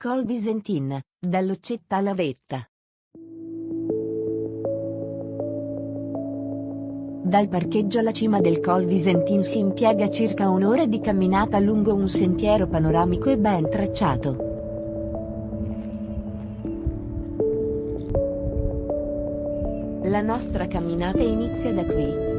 Col Visentin, dall'Occetta alla Vetta. Dal parcheggio alla cima del Col Visentin si impiega circa un'ora di camminata lungo un sentiero panoramico e ben tracciato. La nostra camminata inizia da qui.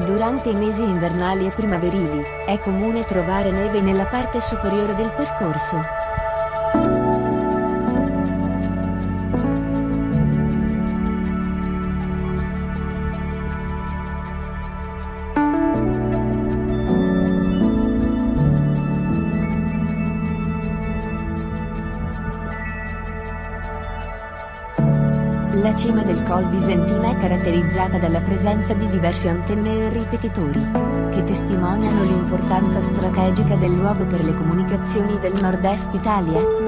Durante i mesi invernali e primaverili, è comune trovare neve nella parte superiore del percorso. La cima del Col Visentin è caratterizzata dalla presenza di diverse antenne e ripetitori, che testimoniano l'importanza strategica del luogo per le comunicazioni del nord-est Italia.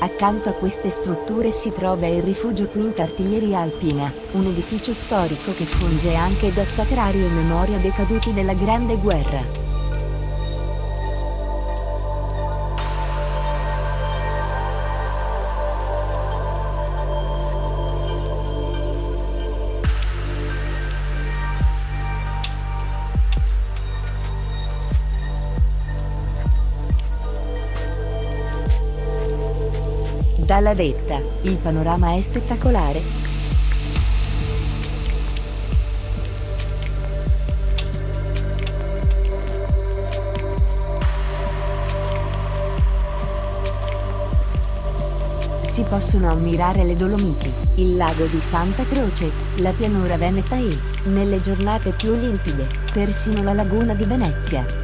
Accanto a queste strutture si trova il rifugio Quinta Artiglieria Alpina, un edificio storico che funge anche da sacrario in memoria dei caduti della Grande Guerra. Dalla vetta, il panorama è spettacolare. Si possono ammirare le Dolomiti, il lago di Santa Croce, la pianura veneta e, nelle giornate più limpide, persino la laguna di Venezia.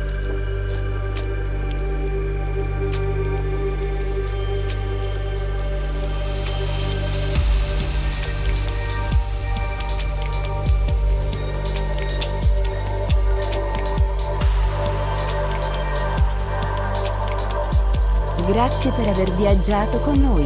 Grazie per aver viaggiato con noi.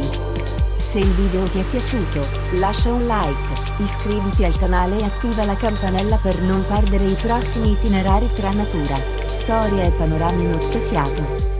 Se il video ti è piaciuto, lascia un like, iscriviti al canale e attiva la campanella per non perdere i prossimi itinerari tra natura, storia e panorami mozzafiato.